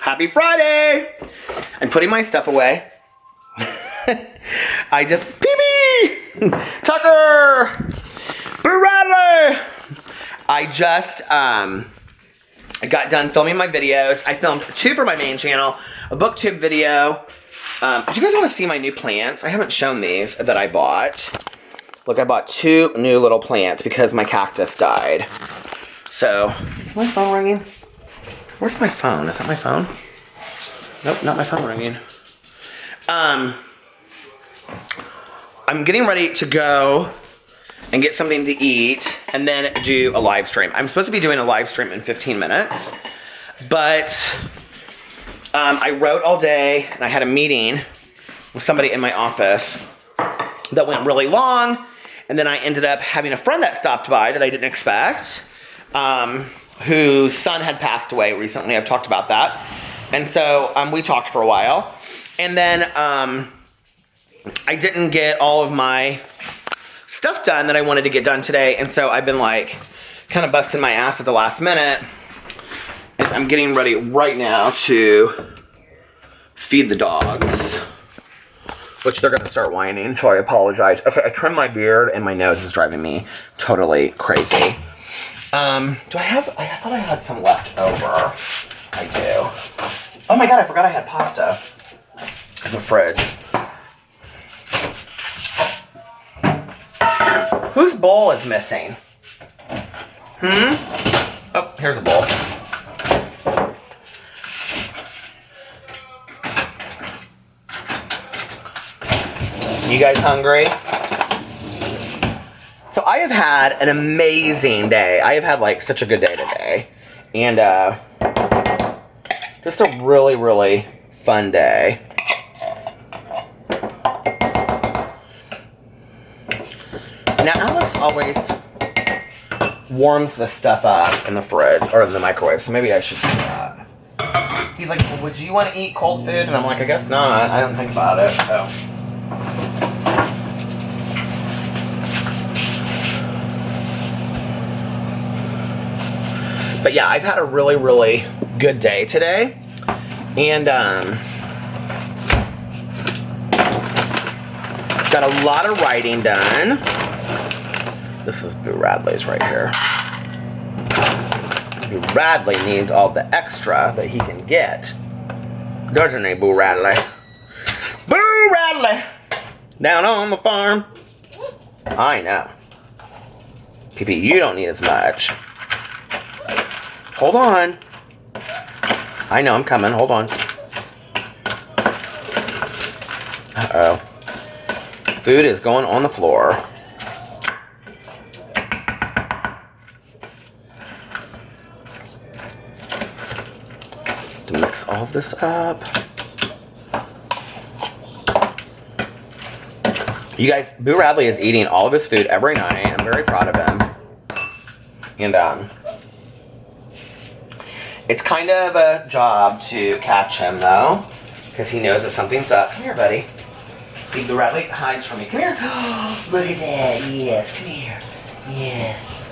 Happy Friday! I'm putting my stuff away. I just... Pee-pee! Tucker! Bradley! I just I got done filming my videos. I filmed 2 for my main channel, a booktube video. Do you guys want to see my new plants? I haven't shown these that I bought. Look, I bought 2 new little plants because my cactus died. So, is my phone ringing? Where's my phone? Is that my phone? Nope, not my phone ringing. I'm getting ready to go and get something to eat and then do a live stream. I'm supposed to be doing a live stream in 15 minutes, but I wrote all day and I had a meeting with somebody in my office that went really long, and then I ended up having a friend that stopped by that I didn't expect, whose son had passed away recently. I've talked about that. And so we talked for a while. And then I didn't get all of my stuff done that I wanted to get done today. And so I've been like kind of busting my ass at the last minute. And I'm getting ready right now to feed the dogs, which they're going to start whining. So I apologize. Okay, I trimmed my beard and my nose is driving me totally crazy. Do I thought I had some left over. I do. Oh my god, I forgot I had pasta in the fridge. Whose bowl is missing? Oh, here's a bowl. You guys hungry? So I have had an amazing day. I have had like such a good day today. And just a really, really fun day. Now Alex always warms the stuff up in the fridge or in the microwave, so maybe I should do that. He's like, well, would you want to eat cold food? And I'm like, I guess not. I don't think about it, so. But yeah, I've had a really, really good day today. And got a lot of writing done. This is Boo Radley's right here. Boo Radley needs all the extra that he can get. Doesn't he, Boo Radley? Boo Radley! Down on the farm. I know. PP, you don't need as much. Hold on. I know, I'm coming. Hold on. Uh-oh. Food is going on the floor. To mix all of this up. You guys, Boo Radley is eating all of his food every night. I'm very proud of him. And, it's kind of a job to catch him, though, because he knows that something's up. Come here, buddy. See, Boo Radley hides from me. Come here. Look at that. Yes, come here. Yes.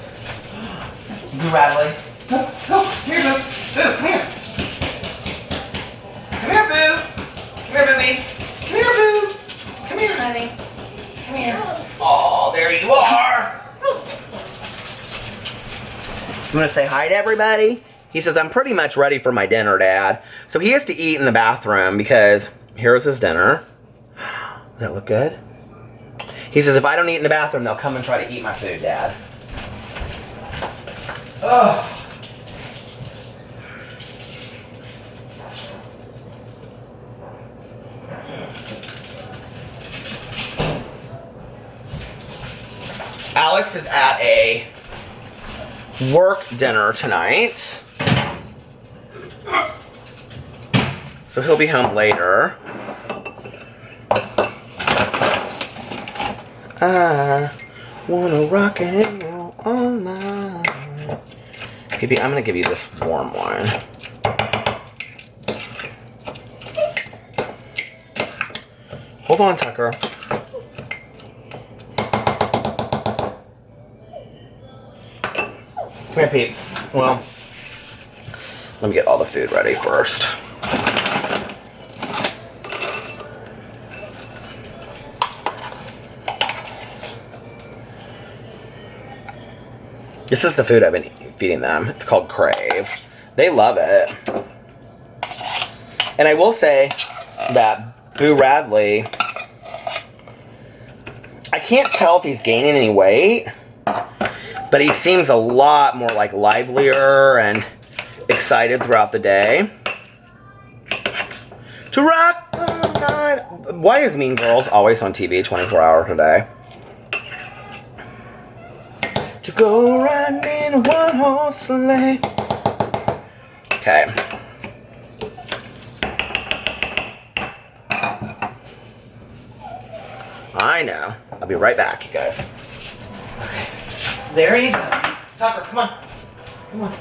Boo Radley. Go, go. Come here, Boo. Boo, come here. Come here, Boo. Come here, Booby. Come here, Boo. Come here, honey. Come here. Oh, there you are. You want to say hi to everybody? He says, I'm pretty much ready for my dinner, Dad. So he has to eat in the bathroom because here's his dinner. Does that look good? He says, if I don't eat in the bathroom, they'll come and try to eat my food, Dad. Oh. Alex is at a work dinner tonight. So he'll be home later. I wanna rock and roll all night. Maybe I'm gonna give you this warm one. Hold on, Tucker. Come here, peeps. Well, let me get all the food ready first. This is the food I've been feeding them. It's called Crave. They love it. And I will say that Boo Radley, I can't tell if he's gaining any weight, but he seems a lot more like livelier and excited throughout the day. To rock the night. Why is Mean Girls always on TV 24 hours a day? To go riding in a one-horse sleigh. Okay. I know. I'll be right back, you guys. Okay. There you go. Tucker, come on. Come on.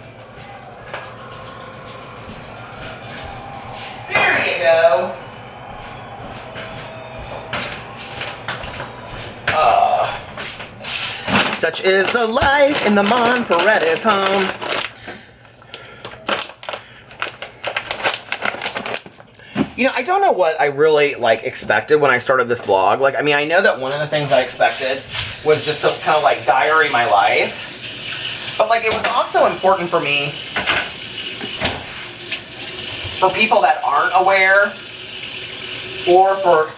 There you go. Such is the life in the Monn Paredes home. You know, I don't know what I really, like, expected when I started this vlog. Like, I mean, I know that one of the things I expected was just to kind of, like, diary my life. But, like, it was also important for me, for people that aren't aware, or for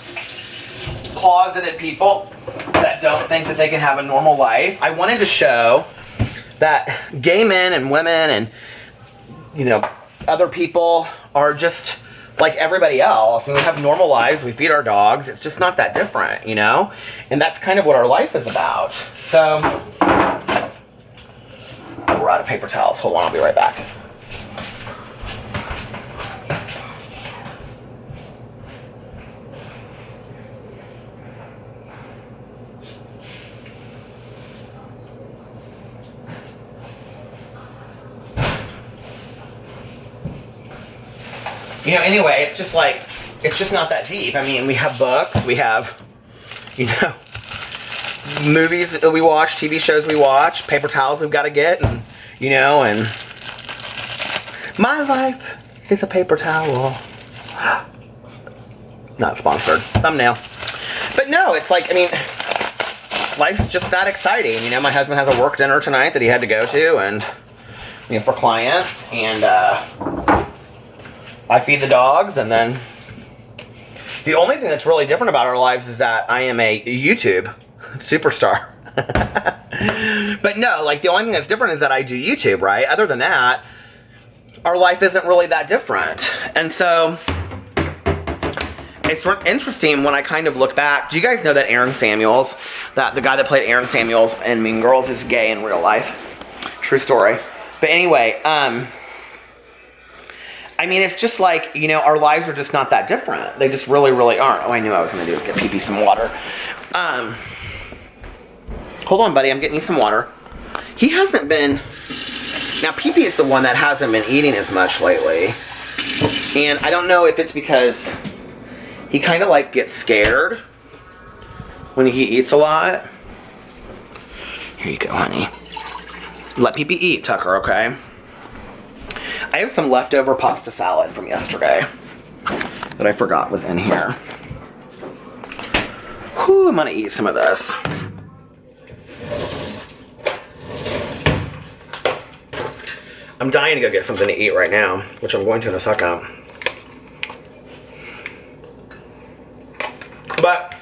closeted people that don't think that they can have a normal life. I wanted to show that gay men and women and, you know, other people are just like everybody else, and we have normal lives. We feed our dogs. It's just not that different, you know? And that's kind of what our life is about. So, we're out of paper towels. Hold on, I'll be right back. You know, anyway, it's just like, it's just not that deep. I mean, we have books, we have, you know, movies that we watch, TV shows we watch, paper towels we've got to get, and, you know, and my life is a paper towel. Not sponsored. Thumbnail. But no, it's like, I mean, life's just that exciting. You know, my husband has a work dinner tonight that he had to go to, and, you know, for clients, and, I feed the dogs, and then the only thing that's really different about our lives is that I am a YouTube superstar. But no, like, the only thing that's different is that I do YouTube, right? Other than that, our life isn't really that different. And so it's interesting when I kind of look back. Do you guys know that Aaron Samuels, that the guy that played Aaron Samuels in Mean Girls, is gay in real life? True story. But anyway, I mean, it's just like, you know, our lives are just not that different. They just really, really aren't. Oh, I knew I was going to do is get Pee-Pee some water. Hold on, buddy. I'm getting you some water. He hasn't been... Now, Pee-Pee is the one that hasn't been eating as much lately. And I don't know if it's because he kind of, like, gets scared when he eats a lot. Here you go, honey. Let Pee-Pee eat, Tucker, okay? I have some leftover pasta salad from yesterday that I forgot was in here. Whew, I'm gonna eat some of this. I'm dying to go get something to eat right now, which I'm going to in a second. But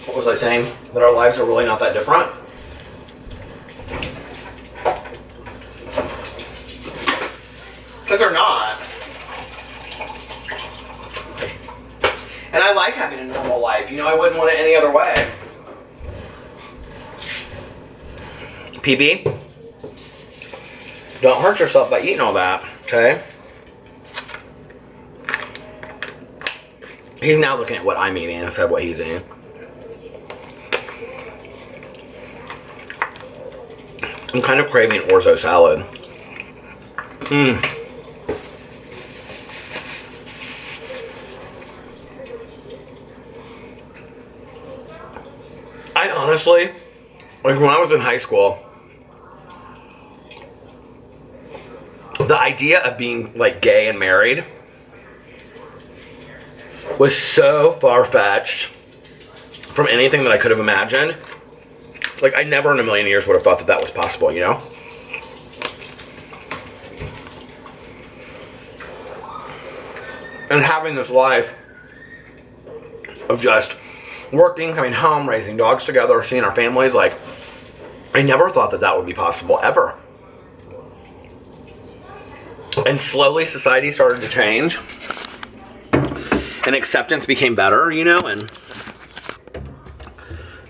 what was I saying? That our lives are really not that different? Because they're not. And I like having a normal life. You know, I wouldn't want it any other way. PB, don't hurt yourself by eating all that, okay? He's now looking at what I'm eating instead of what he's eating. I'm kind of craving orzo salad. Mmm. I honestly, like when I was in high school, the idea of being like gay and married was so far-fetched. from anything that I could have imagined. Like, I never in a million years would have thought that that was possible, you know? And having this life of just working, coming home, raising dogs together, seeing our families, like, I never thought that that would be possible, ever. And slowly society started to change. And acceptance became better, you know, and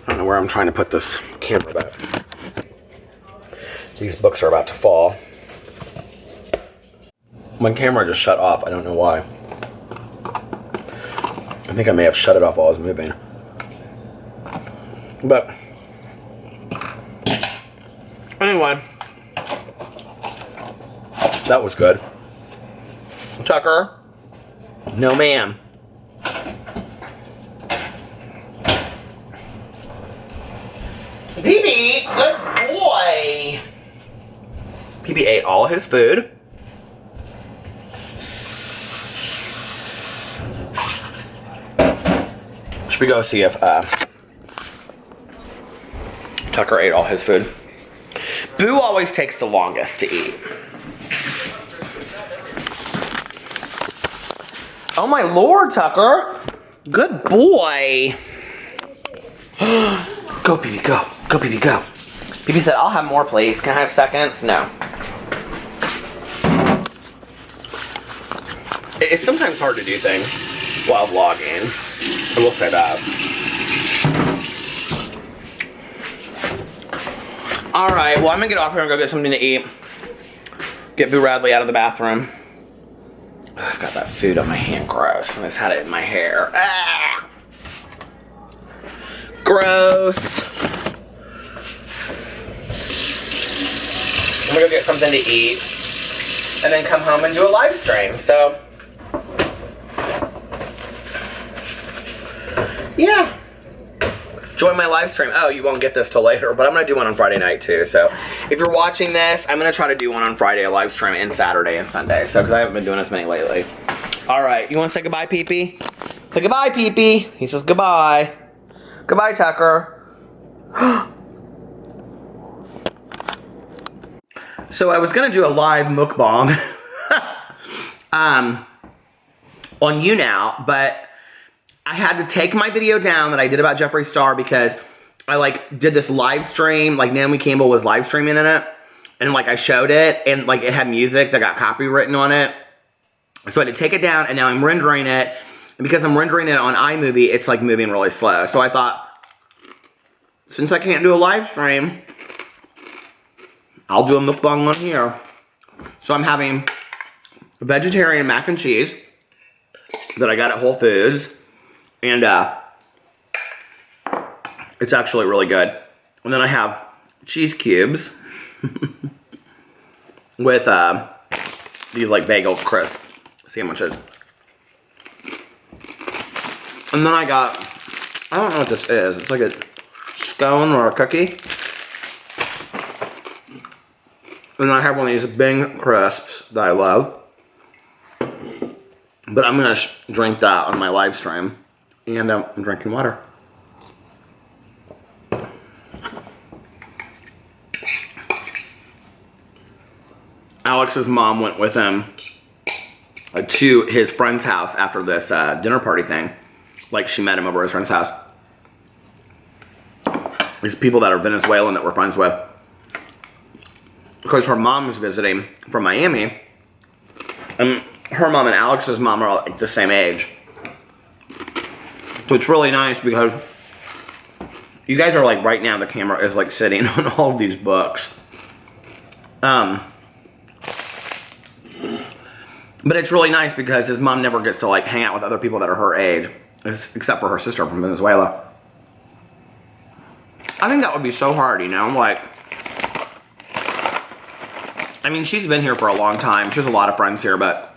I don't know where I'm trying to put this camera back. These books are about to fall. My camera just shut off. I don't know why. I think I may have shut it off while I was moving. But anyway, that was good. Tucker? No, ma'am. PB, good boy. PB ate all his food. Should we go see if Tucker ate all his food? Boo always takes the longest to eat. Oh my lord, Tucker. Good boy. Go, PB, go. Go, PB, go. PB said, I'll have more, please. Can I have seconds? No. It's sometimes hard to do things while vlogging. I will say that. Alright, well, I'm gonna get off here and go get something to eat. Get Boo Radley out of the bathroom. I've got that food on my hand, gross. And I just had it in my hair. Ah! Gross. I'm gonna go get something to eat and then come home and do a live stream. So, yeah. Join my live stream. Oh, you won't get this till later, but I'm gonna do one on Friday night too. So, if you're watching this, I'm gonna try to do one on Friday, a live stream, and Saturday and Sunday. So, because I haven't been doing as many lately. All right, you want to say goodbye, Pee-Pee? Say goodbye, Pee-Pee. He says goodbye. Goodbye, Tucker. So I was gonna do a live mukbang on YouNow, but I had to take my video down that I did about Jeffree Star because I like did this live stream, like Naomi Campbell was live streaming in it, and like I showed it, and like it had music that got copywritten on it. So I had to take it down, and now I'm rendering it, and because I'm rendering it on iMovie, it's like moving really slow. So I thought, since I can't do a live stream, I'll do a mukbang on here. So I'm having vegetarian mac and cheese that I got at Whole Foods. And it's actually really good. And then I have cheese cubes with these like bagel crisp sandwiches. And then I got, I don't know what this is. It's like a scone or a cookie. And then I have one of these Bing crisps that I love. But I'm gonna drink that on my live stream. And I'm drinking water. Alex's mom went with him to his friend's house after this dinner party thing. Like, she met him over at his friend's house. These people that are Venezuelan that we're friends with. Because her mom was visiting from Miami. And her mom and Alex's mom are like the same age. So it's really nice because you guys are like, right now the camera is like sitting on all of these books. But it's really nice because his mom never gets to like hang out with other people that are her age. Except for her sister from Venezuela. I think that would be so hard, you know, like, I mean, she's been here for a long time. She has a lot of friends here, but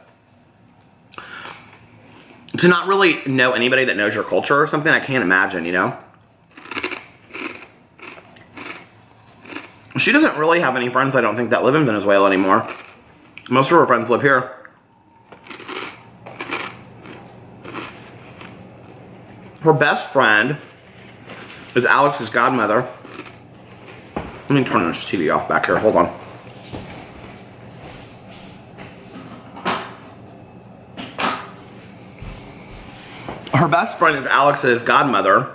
to not really know anybody that knows your culture or something, I can't imagine, you know? She doesn't really have any friends, I don't think, that live in Venezuela anymore. Most of her friends live here. Her best friend is Alex's godmother. Let me turn this TV off back here. Hold on. Her best friend is Alex's godmother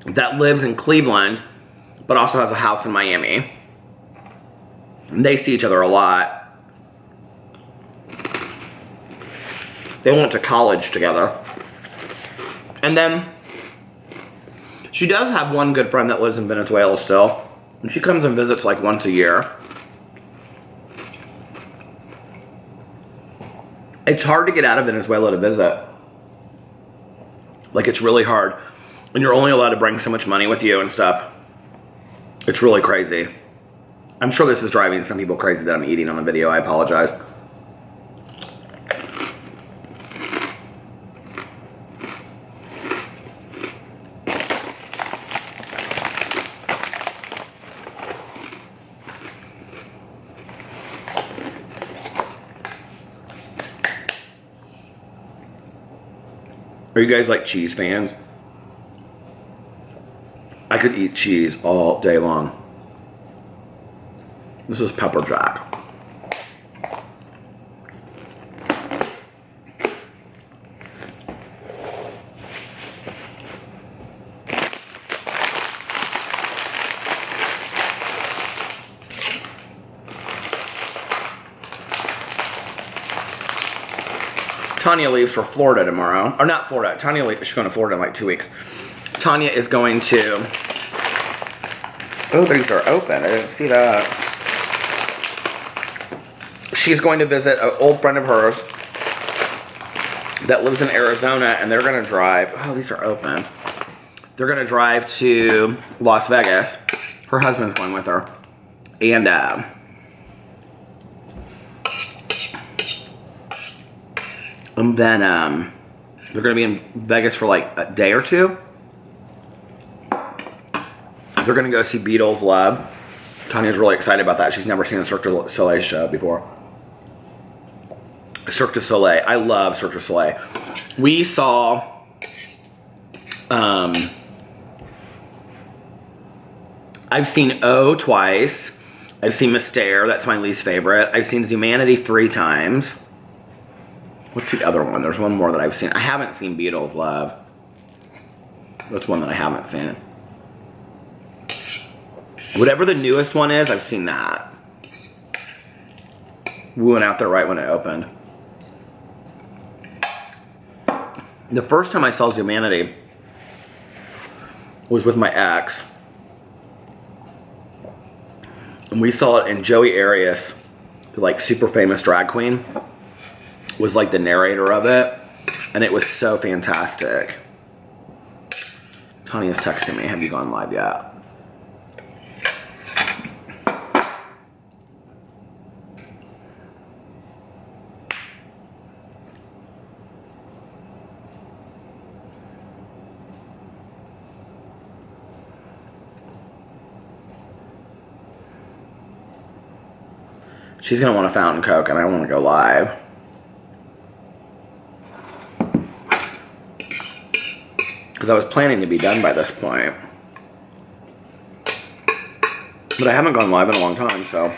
that lives in Cleveland, but also has a house in Miami. And they see each other a lot. They went to college together. And then she does have one good friend that lives in Venezuela still. And she comes and visits like once a year. It's hard to get out of Venezuela to visit. Like, it's really hard. And you're only allowed to bring so much money with you and stuff. It's really crazy. I'm sure this is driving some people crazy that I'm eating on the video. I apologize. Are you guys like cheese fans? I could eat cheese all day long. This is pepper jack. Tanya leaves for Florida tomorrow. Or not Florida. Tanya leaves. She's going to Florida in like 2 weeks. Tanya is going to... Oh, these are open. I didn't see that. She's going to visit an old friend of hers that lives in Arizona, and they're going to drive... Oh, these are open. They're going to drive to Las Vegas. Her husband's going with her. And, then, they're going to be in Vegas for like a day or two. They're going to go see Beatles Love. Tanya's really excited about that. She's never seen a Cirque du Soleil show before. Cirque du Soleil. I love Cirque du Soleil. We saw, I've seen O twice. I've seen Mystère. That's my least favorite. I've seen Zumanity 3 times. What's the other one? There's one more that I've seen. I haven't seen Beatles Love. That's one that I haven't seen. Whatever the newest one is, I've seen that. We went out there right when it opened. The first time I saw Zumanity was with my ex. And we saw it in Joey Arias, the like super famous drag queen, was like the narrator of it. And it was so fantastic. Tanya's texting me, have you gone live yet? She's gonna want a fountain Coke and I wanna go live. Because I was planning to be done by this point. But I haven't gone live in a long time, so.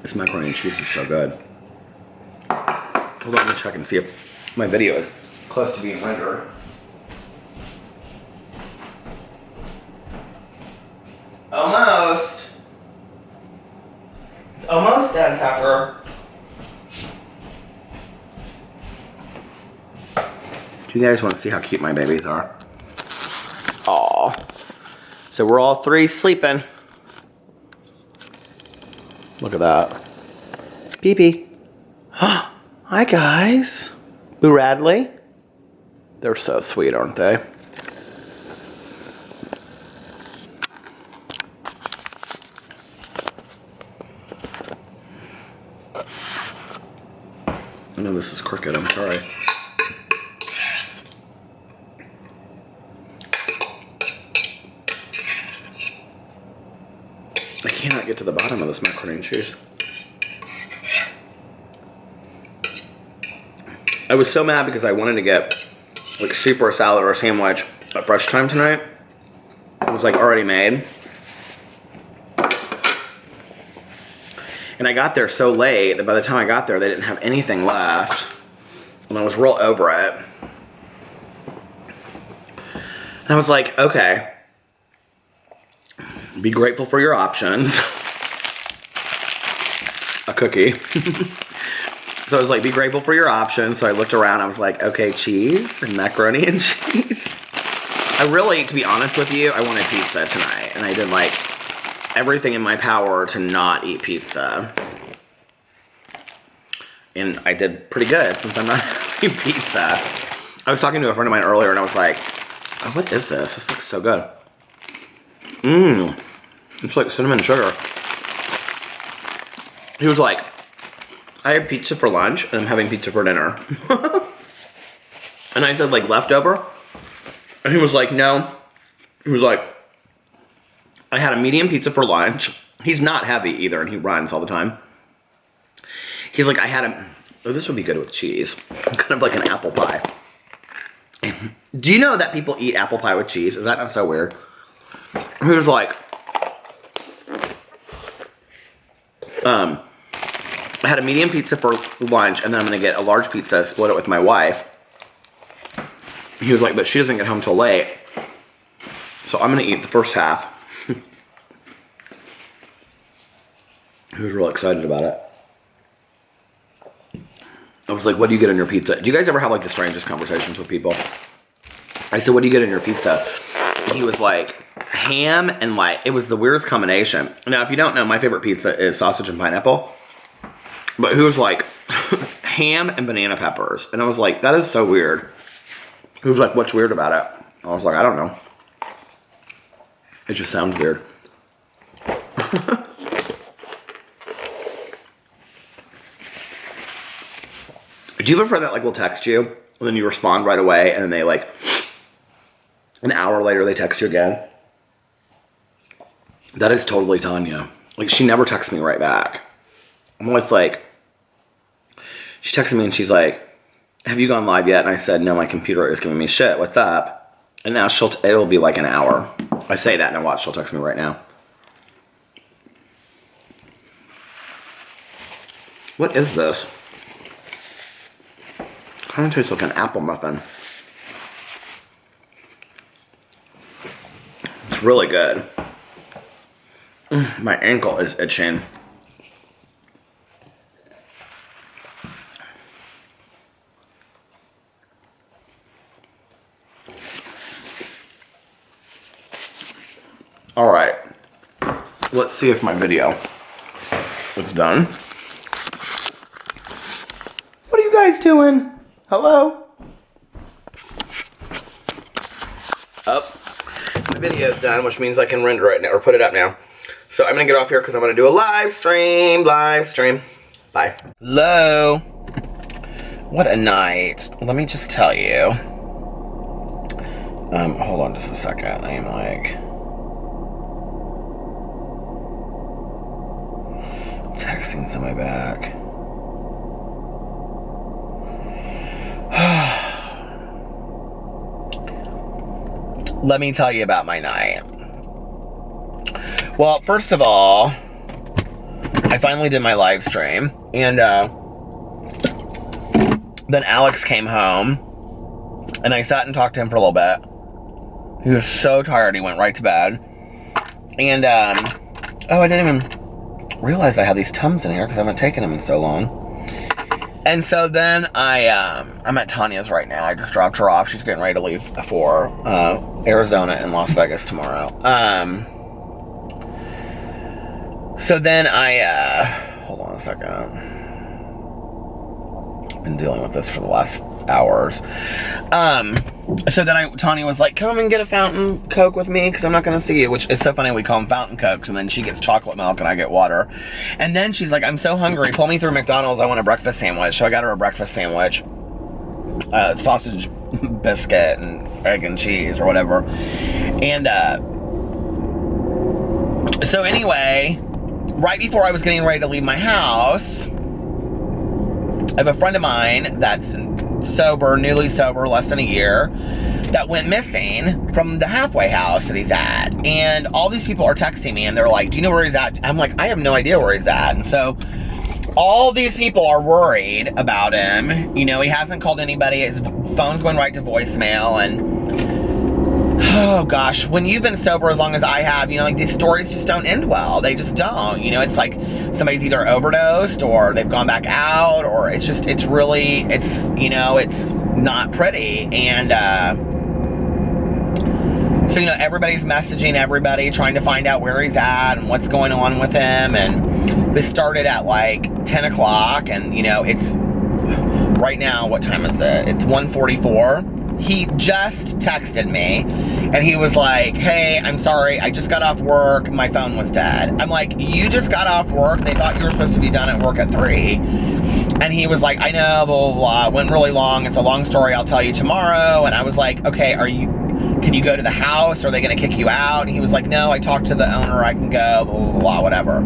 This macaroni and cheese is so good. Hold on, let me check and see if my video is close to being rendered. Almost. It's almost done, Tucker. Do you guys want to see how cute my babies are? Aw. So we're all 3 sleeping. Look at that. Pee-pee. Hi, guys. Boo Radley. They're so sweet, aren't they? I know this is crooked, I'm sorry. I cannot get to the bottom of this macaroni and cheese. I was so mad because I wanted to get like soup or a salad or a sandwich at Fresh Time tonight. It was like already made. And I got there so late that by the time I got there, they didn't have anything left. And I was real over it. And I was like, okay. Be grateful for your options. A cookie. So I was like, be grateful for your options. So I looked around. I was like, okay, cheese and macaroni and cheese. I really, to be honest with you, I wanted pizza tonight. And I did like everything in my power to not eat pizza. And I did pretty good since I'm not eating pizza. I was talking to a friend of mine earlier and I was like, oh, what is this? This looks so good. It's like cinnamon sugar. He was like, I had pizza for lunch and I'm having pizza for dinner. And I said, like, leftover? And he was like, no. He was like, I had a medium pizza for lunch. He's not heavy either, and he runs all the time. He's like, I had a, oh, this would be good with cheese. Kind of like an apple pie. Do you know that people eat apple pie with cheese? Is that not so weird? He was like, I had a medium pizza for lunch, and then I'm going to get a large pizza, split it with my wife. He was like, but she doesn't get home till late. So I'm going to eat the first half. He was real excited about it. I was like, what do you get on your pizza? Do you guys ever have like the strangest conversations with people? I said, what do you get on your pizza? And he was like, ham and like, it was the weirdest combination. Now, if you don't know, my favorite pizza is sausage and pineapple. But he was like, ham and banana peppers. And I was like, that is so weird. He was like, what's weird about it? I was like, I don't know. It just sounds weird. Do you have a friend that like will text you and then you respond right away and then they like an hour later they text you again? That is totally Tanya. Like she never texts me right back. I'm always like, she texted me and she's like, have you gone live yet? And I said, no, my computer is giving me shit. What's up? And now it'll be like an hour. I say that and I watch, she'll text me right now. What is this? Kind of tastes like an apple muffin. It's really good. My ankle is itching. All right. Let's see if my video is done. What are you guys doing? Hello? Oh, my video is done, which means I can render it now, or put it up now. So I'm gonna get off here because I'm gonna do a live stream. Bye. Hello. What a night. Let me just tell you. Hold on just a second. I am like texting somebody back. Let me tell you about my night. Well, first of all, I finally did my live stream, and then Alex came home, and I sat and talked to him for a little bit. He was so tired, he went right to bed. And, oh, I didn't even realize I had these Tums in here, because I haven't taken them in so long. And so then I'm at Tanya's right now. I just dropped her off. She's getting ready to leave for Arizona and Las Vegas tomorrow. So then hold on a second. I've been dealing with this for the last hours. So then Tanya was like, come and get a fountain Coke with me because I'm not going to see you, which is so funny. We call them fountain Cokes, and then she gets chocolate milk and I get water. And then she's like, I'm so hungry. Pull me through McDonald's. I want a breakfast sandwich. So I got her a breakfast sandwich, sausage biscuit and egg and cheese or whatever. And so anyway, right before I was getting ready to leave my house, I have a friend of mine that's sober, newly sober, less than a year, that went missing from the halfway house that he's at. And all these people are texting me and they're like, do you know where he's at? I'm like, I have no idea where he's at. And so all these people are worried about him. You know, he hasn't called anybody. His phone's going right to voicemail. And oh gosh, when you've been sober as long as I have, you know, like these stories just don't end well. They just don't. You know, it's like somebody's either overdosed or they've gone back out, or it's just, it's really, it's, you know, it's not pretty. And so, you know, everybody's messaging everybody, trying to find out where he's at and what's going on with him. And this started at like 10 o'clock. And, you know, it's right now, what time is it? It's 1:44. He just texted me and he was like, hey, I'm sorry. I just got off work. My phone was dead. I'm like, you just got off work? They thought you were supposed to be done at work at 3. And he was like, I know, blah, blah, blah. It went really long. It's a long story. I'll tell you tomorrow. And I was like, okay, can you go to the house? Are they going to kick you out? And he was like, no, I talked to the owner. I can go, blah, blah, blah, whatever.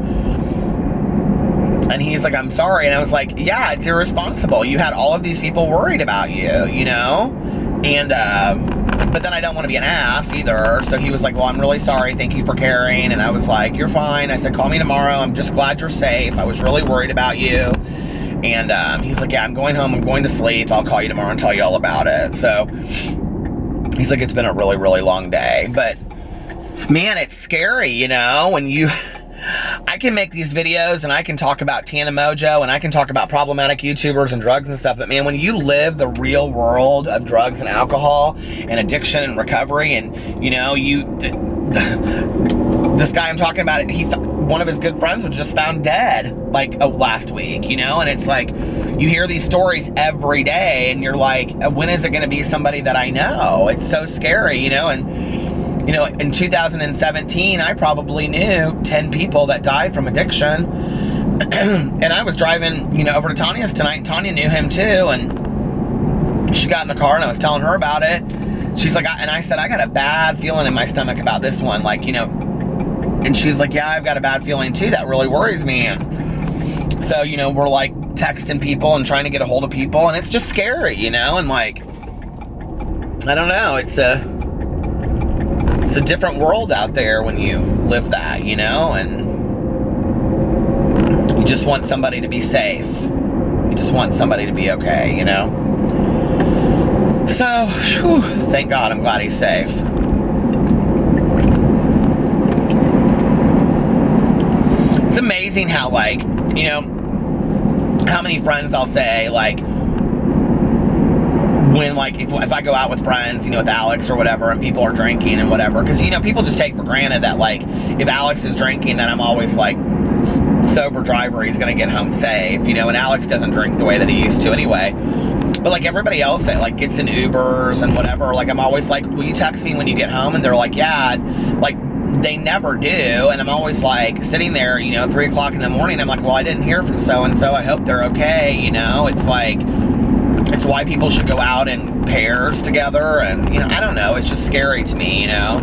And he's like, I'm sorry. And I was like, yeah, it's irresponsible. You had all of these people worried about you, you know? And, but then I don't want to be an ass either. So he was like, well, I'm really sorry. Thank you for caring. And I was like, you're fine. I said, call me tomorrow. I'm just glad you're safe. I was really worried about you. And he's like, yeah, I'm going home. I'm going to sleep. I'll call you tomorrow and tell you all about it. So he's like, it's been a really, really long day. But man, it's scary, you know, when I can make these videos and I can talk about Tana Mojo and I can talk about problematic YouTubers and drugs and stuff, but man, when you live the real world of drugs and alcohol and addiction and recovery, and you know, this guy I'm talking about, one of his good friends was just found dead like last week, you know, and it's like, you hear these stories every day and you're like, when is it going to be somebody that I know? It's so scary, you know. And you know, in 2017, I probably knew 10 people that died from addiction. And I was driving, you know, over to Tanya's tonight, and Tanya knew him too. And she got in the car and I was telling her about it. She's like, and I said, I got a bad feeling in my stomach about this one. Like, you know, and she's like, yeah, I've got a bad feeling too. That really worries me. And so, you know, we're like texting people and trying to get a hold of people. And it's just scary, you know, and like, I don't know, it's a different world out there when you live that, you know, and you just want somebody to be safe. You just want somebody to be okay, you know. So, whew, thank God, I'm glad he's safe. It's amazing how, like, you know, how many friends I'll say, like, when, like, if I go out with friends, you know, with Alex or whatever, and people are drinking and whatever, because, you know, people just take for granted that, like, if Alex is drinking, then I'm always, like, sober driver, he's gonna get home safe, you know, and Alex doesn't drink the way that he used to anyway. But, like, everybody else that, like, gets in Ubers and whatever, like, I'm always like, will you text me when you get home? And they're like, yeah, and, like, they never do, and I'm always, like, sitting there, you know, 3 o'clock in the morning, I'm like, well, I didn't hear from so-and-so, I hope they're okay, you know, it's like, it's why people should go out in pairs together, and, you know, I don't know, it's just scary to me, you know.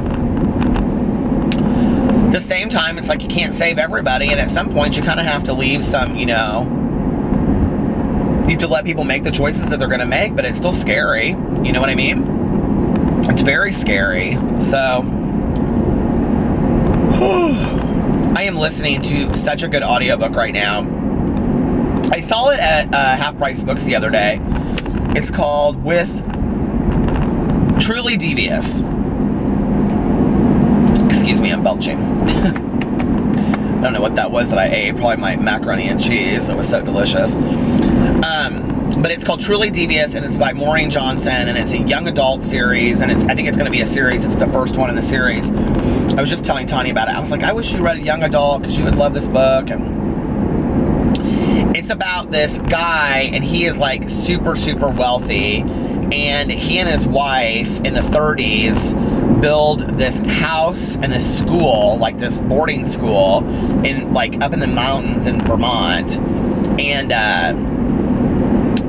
At the same time, it's like you can't save everybody, and at some point you kind of have to leave some, you know, you have to let people make the choices that they're going to make, but it's still scary, you know what I mean? It's very scary. So, I am listening to such a good audiobook right now. I saw it at Half Price Books the other day. It's called With Truly Devious. Excuse me, I'm belching. I don't know what that was that I ate. Probably my macaroni and cheese. It was so delicious. But it's called Truly Devious, and it's by Maureen Johnson, and it's a young adult series, and I think it's going to be a series. It's the first one in the series. I was just telling Tanya about it. I was like, I wish you read a young adult, because you would love this book. And it's about this guy, and he is like super, super wealthy, and he and his wife in the 30s build this house and this school, like this boarding school, in like up in the mountains in Vermont. And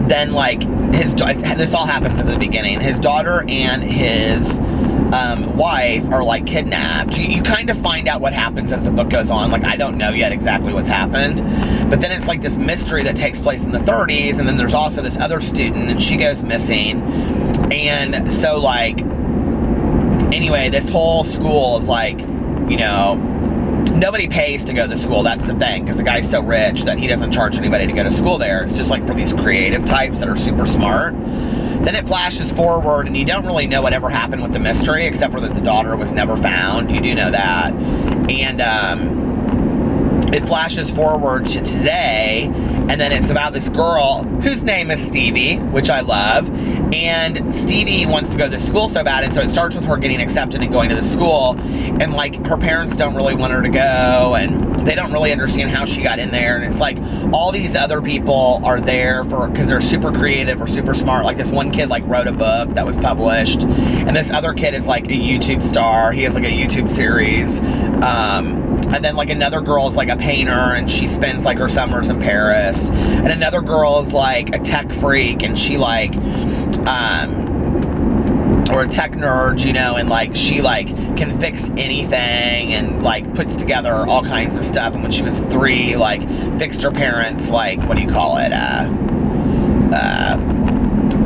then, like, this all happens at the beginning. His daughter and his wife are like kidnapped. You kind of find out what happens as the book goes on. Like, I don't know yet exactly what's happened, but then it's like this mystery that takes place in the 30s, and then there's also this other student, and she goes missing. And so, like, anyway, this whole school is like, you know, nobody pays to go to the school. That's the thing, because the guy's so rich that he doesn't charge anybody to go to school there. It's just like for these creative types that are super smart. Then it flashes forward, and you don't really know whatever happened with the mystery, except for that the daughter was never found. You do know that. And it flashes forward to today, and then it's about this girl whose name is Stevie, which I love. And Stevie wants to go to school so bad, and so it starts with her getting accepted and going to the school. And, like, her parents don't really want her to go, and they don't really understand how she got in there. And it's like all these other people are there because they're super creative or super smart. Like, this one kid, like, wrote a book that was published, and this other kid is like a YouTube star. He has like a YouTube series. And then, like, another girl is like a painter, and she spends like her summers in Paris. And another girl is like a tech freak, and she like or a tech nerd, you know, and like she like can fix anything and like puts together all kinds of stuff. And when she was 3, like, fixed her parents, like, what do you call it,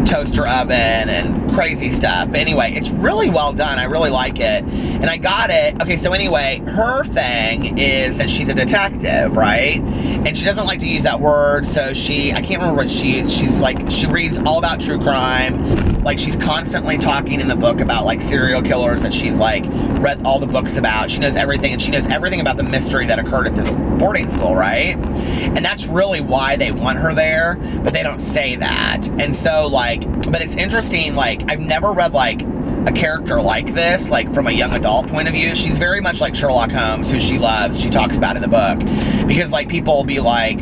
toaster oven and crazy stuff. But anyway, it's really well done. I really like it. And I got it. Okay, so anyway, her thing is that she's a detective, right? And she doesn't like to use that word, so I can't remember what she's like, she reads all about true crime. Like, she's constantly talking in the book about, like, serial killers that she's, like, read all the books about. She knows everything, and she knows everything about the mystery that occurred at this boarding school, right? And that's really why they want her there, but they don't say that. And so, like, but it's interesting, like, I've never read, like, a character like this, like, from a young adult point of view. She's very much like Sherlock Holmes, who she loves, she talks about in the book. Because, like, people will be like,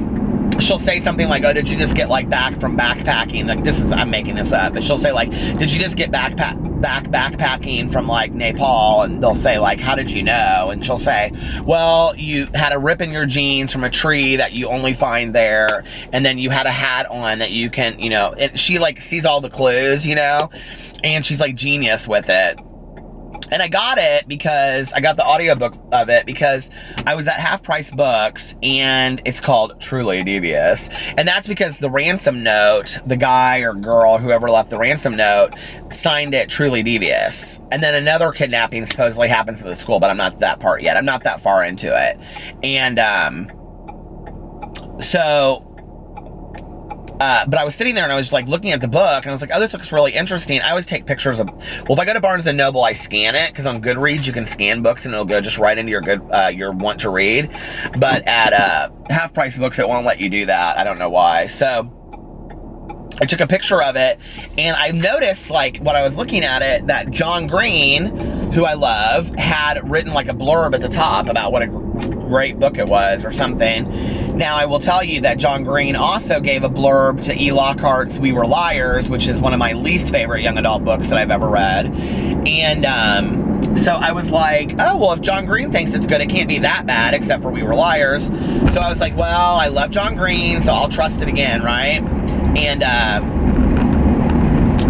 she'll say something like, oh, did you just get, like, back from backpacking? Like, I'm making this up. But she'll say, like, did you just get backpacking from, like, Nepal? And they'll say, like, how did you know? And she'll say, well, you had a rip in your jeans from a tree that you only find there. And then you had a hat on that you can, you know, she, like, sees all the clues, you know? And she's, like, genius with it. And I got it because I got the audiobook of it because I was at Half Price Books, and it's called Truly Devious. And that's because the ransom note, the guy or girl, whoever left the ransom note, signed it Truly Devious. And then another kidnapping supposedly happens at the school, but I'm not that part yet. I'm not that far into it. And but I was sitting there and I was like looking at the book and I was like, oh, this looks really interesting. I always take pictures of, well, if I go to Barnes & Noble, I scan it, because on Goodreads you can scan books and it'll go just right into your want to read. But at Half Price Books, it won't let you do that. I don't know why. So I took a picture of it, and I noticed, like, when I was looking at it, that John Green, who I love, had written like a blurb at the top about what a great book it was or something. Now, I will tell you that John Green also gave a blurb to E. Lockhart's We Were Liars, which is one of my least favorite young adult books that I've ever read. And so I was like, oh, well, if John Green thinks it's good, it can't be that bad, except for We Were Liars. So I was like, well, I love John Green, so I'll trust it again, right? And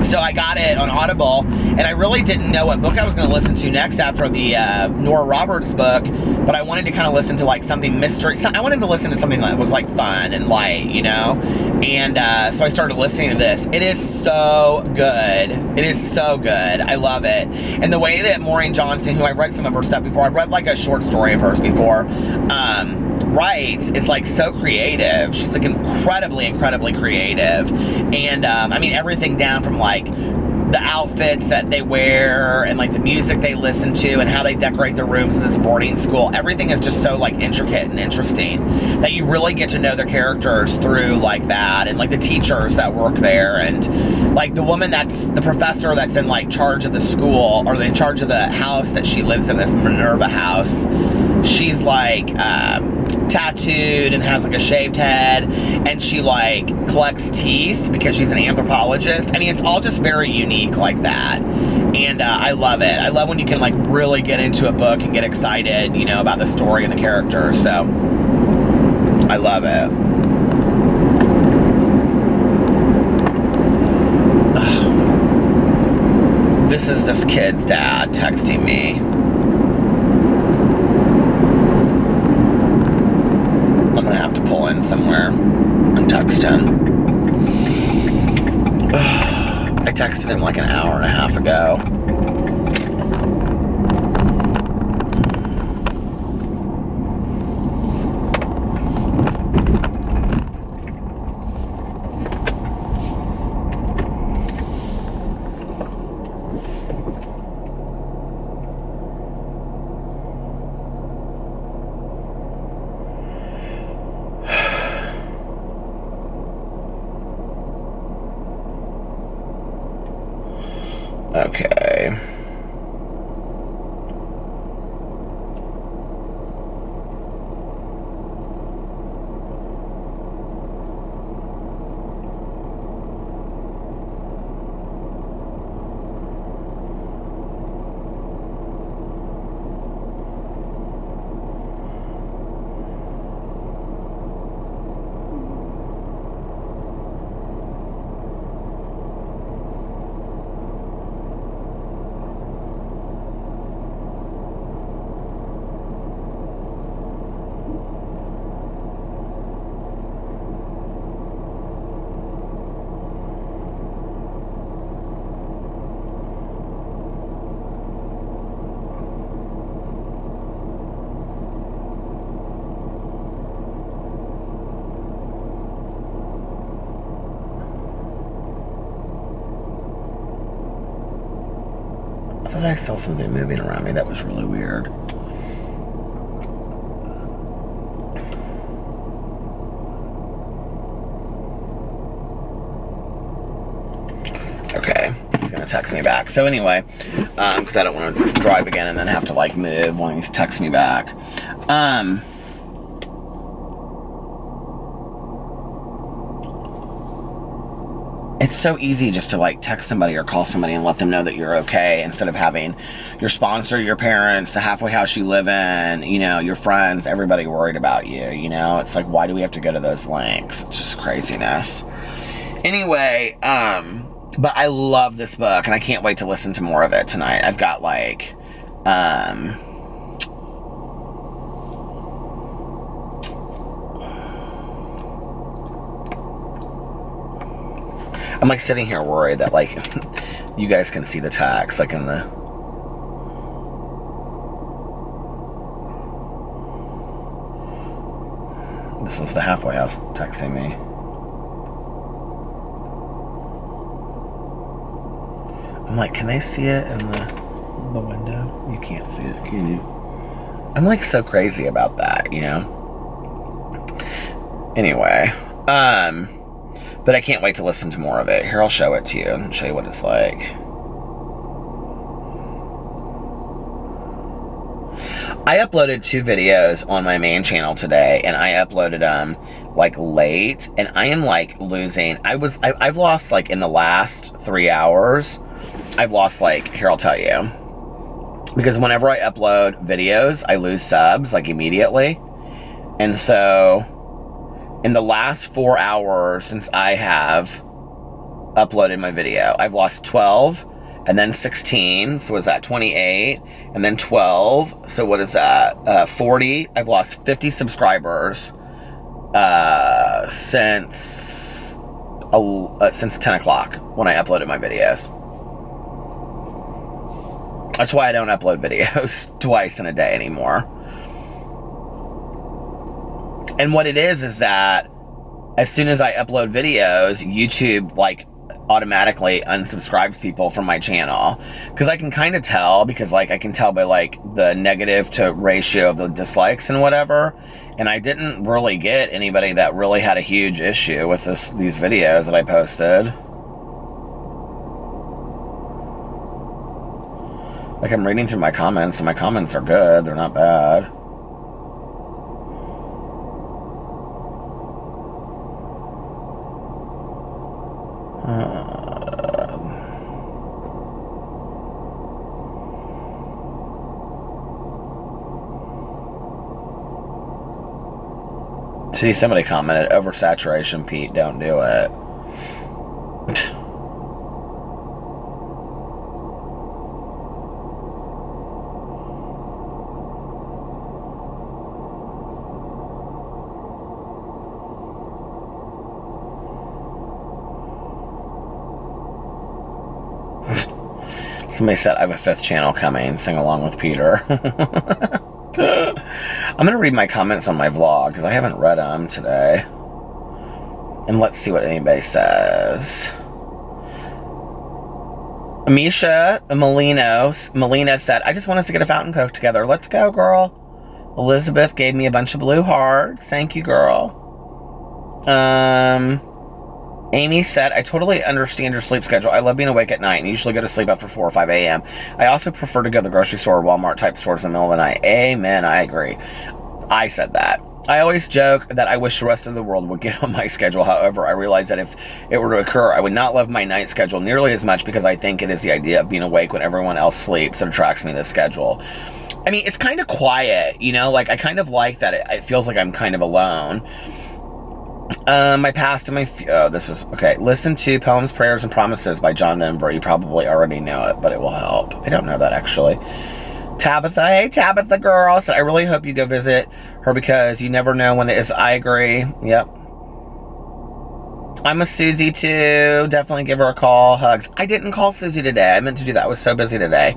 so I got it on Audible, and I really didn't know what book I was going to listen to next after the Nora Roberts book, but I wanted to kind of listen to, like, something mystery. So I wanted to listen to something that was, like, fun and light, you know? And so I started listening to this. It is so good. It is so good. I love it. And the way that Maureen Johnson, who I've read some of her stuff before, I've read, like, a short story of hers before, writes is, like, so creative. She's, like, incredibly creative. And I mean, everything down from, like, the outfits that they wear and, like, the music they listen to and how they decorate their rooms in this boarding school. Everything is just so, like, intricate and interesting that you really get to know their characters through, like, that, and, like, the teachers that work there, and, like, the woman that's the professor that's in, like, charge of the school, or in charge of the house that she lives in, this Minerva house. She's, like, tattooed and has, like, a shaved head, and she, like, collects teeth because she's an anthropologist. I mean, it's all just very unique like that, and I love it. I love when you can, like, really get into a book and get excited, you know, about the story and the characters. So I love it. This is this kid's dad texting me. I'm gonna have to pull in somewhere and text him. I texted him like an hour and a half ago. Okay. I thought I saw something moving around me. That was really weird. Okay, he's gonna text me back. So anyway, because I don't want to drive again and then have to like move when he's text me back. It's so easy just to like text somebody or call somebody and let them know that you're okay, instead of having your sponsor, your parents, the halfway house you live in, you know, your friends, everybody worried about you, you know? It's like, why do we have to go to those lengths? It's just craziness. Anyway, but I love this book and I can't wait to listen to more of it tonight. I've got like, I'm like sitting here worried that like you guys can see the text like in the this is the halfway house texting me. I'm like, can they see it in the window? You can't see it, can you? I'm like so crazy about that, you know? Anyway, but I can't wait to listen to more of it. Here, I'll show it to you and show you what it's like. I uploaded 2 videos on my main channel today, and I uploaded them like late, and I am like losing. I've lost like in the last 3 hours. I've lost like, here, I'll tell you. Because whenever I upload videos, I lose subs like immediately. And so in the last 4 hours since I have uploaded my video, I've lost 12, and then 16, so what's that, 28, and then 12, so what is that, 40, I've lost 50 subscribers, since 10 o'clock, when I uploaded my videos. That's why I don't upload videos twice in a day anymore. And what it is that as soon as I upload videos, YouTube like automatically unsubscribes people from my channel. Because I can kind of tell, because like I can tell by like the negative to ratio of the dislikes and whatever. And I didn't really get anybody that really had a huge issue with these videos that I posted. Like I'm reading through my comments, and my comments are good. They're not bad. See, somebody commented, oversaturation, Pete, don't do it. Somebody said I have a 5th channel coming. Sing along with Peter. I'm going to read my comments on my vlog because I haven't read them today. And let's see what anybody says. Misha Molina said, I just want us to get a fountain coke together. Let's go, girl. Elizabeth gave me a bunch of blue hearts. Thank you, girl. Amy said, I totally understand your sleep schedule. I love being awake at night and usually go to sleep after 4 or 5 a.m. I also prefer to go to the grocery store or Walmart type stores in the middle of the night. Amen, I agree. I said that. I always joke that I wish the rest of the world would get on my schedule. However, I realize that if it were to occur, I would not love my night schedule nearly as much because I think it is the idea of being awake when everyone else sleeps that attracts me to the schedule. I mean, it's kind of quiet, you know? Like, I kind of like that it feels like I'm kind of alone. My past and my... Oh, this is... Okay. Listen to Poems, Prayers, and Promises by John Denver. You probably already know it, but it will help. I don't know that, actually. Tabitha. Hey, Tabitha girl. So I really hope you go visit her because you never know when it is. I agree. Yep. I'm a Susie, too. Definitely give her a call. Hugs. I didn't call Susie today. I meant to do that. I was so busy today.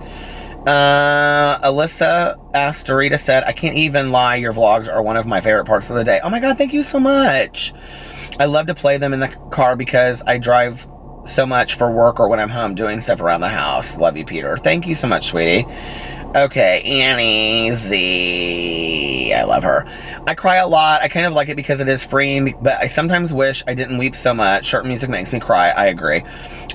Alyssa Astorita said, I can't even lie, your vlogs are one of my favorite parts of the day. Oh my god, thank you so much. I love to play them in the car because I drive so much for work or when I'm home doing stuff around the house. Love you, Peter. Thank you so much, sweetie. Okay, Annie Z. I love her. I cry a lot. I kind of like it because it is freeing, but I sometimes wish I didn't weep so much. Certain music makes me cry. I agree.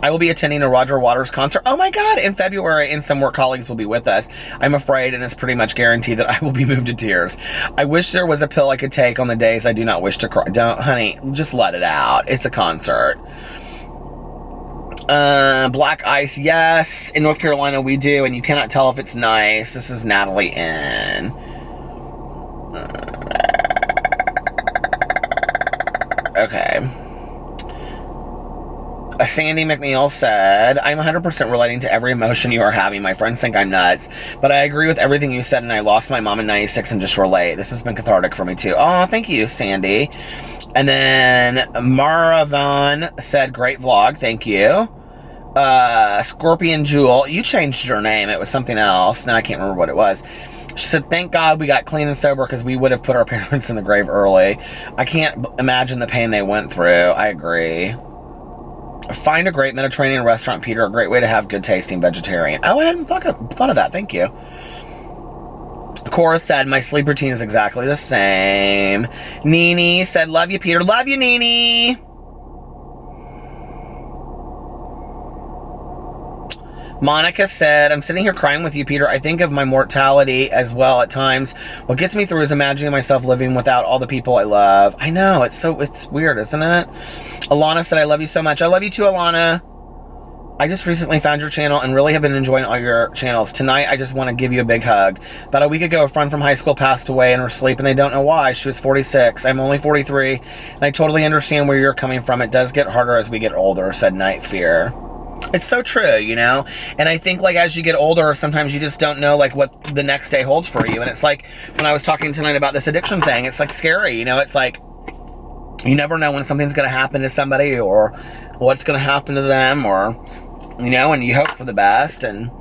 I will be attending a Roger Waters concert. Oh my god, in February, and some work colleagues will be with us. I'm afraid, and it's pretty much guaranteed that I will be moved to tears. I wish there was a pill I could take on the days I do not wish to cry. Don't, honey, just let it out. It's a concert. Black Ice, yes. In North Carolina, we do, and you cannot tell if it's nice. This is Natalie N. Okay. Sandy McNeil said, I'm 100% relating to every emotion you are having. My friends think I'm nuts, but I agree with everything you said, and I lost my mom in 96 and just relate. This has been cathartic for me, too. Oh, thank you, Sandy. And then Mara Vaughn said, great vlog, thank you. Scorpion Jewel, you changed your name. It was something else. Now I can't remember what it was. She said, thank God we got clean and sober because we would have put our parents in the grave early. I can't imagine the pain they went through. I agree. Find a great Mediterranean restaurant, Peter. A great way to have good tasting vegetarian. Oh, I hadn't thought of that. Thank you. Cora said, my sleep routine is exactly the same. Nene said, love you, Peter. Love you, Nene. Monica said, I'm sitting here crying with you, Peter. I think of my mortality as well at times. What gets me through is imagining myself living without all the people I love. I know, it's weird, isn't it? Alana said, I love you so much. I love you too, Alana. I just recently found your channel and really have been enjoying all your channels. Tonight, I just want to give you a big hug. About a week ago, a friend from high school passed away in her sleep, and they don't know why. She was 46. I'm only 43, and I totally understand where you're coming from. It does get harder as we get older, said Night Fear. It's so true, you know? And I think, like, as you get older, sometimes you just don't know, like, what the next day holds for you. And it's like, when I was talking tonight about this addiction thing, it's, like, scary, you know? It's like, you never know when something's going to happen to somebody or what's going to happen to them or, you know, and you hope for the best. And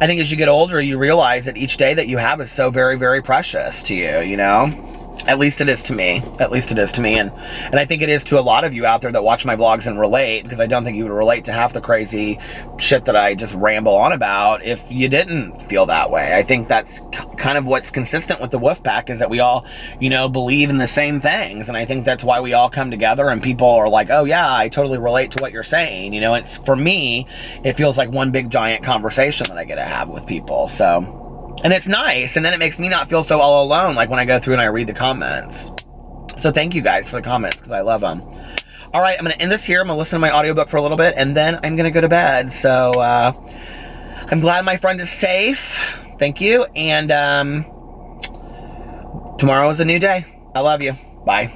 I think as you get older, you realize that each day that you have is so very, very precious to you, you know? At least it is to me. At least it is to me. And I think it is to a lot of you out there that watch my vlogs and relate, because I don't think you would relate to half the crazy shit that I just ramble on about if you didn't feel that way. I think that's kind of what's consistent with the Wolf Pack, is that we all, you know, believe in the same things. And I think that's why we all come together and people are like, oh yeah, I totally relate to what you're saying. You know, it's, for me, it feels like one big giant conversation that I get to have with people. So... and it's nice, and then it makes me not feel so all alone, like when I go through and I read the comments. So thank you guys for the comments, because I love them. All right, I'm going to end this here. I'm going to listen to my audiobook for a little bit, and then I'm going to go to bed. So I'm glad my friend is safe. Thank you, and tomorrow is a new day. I love you. Bye.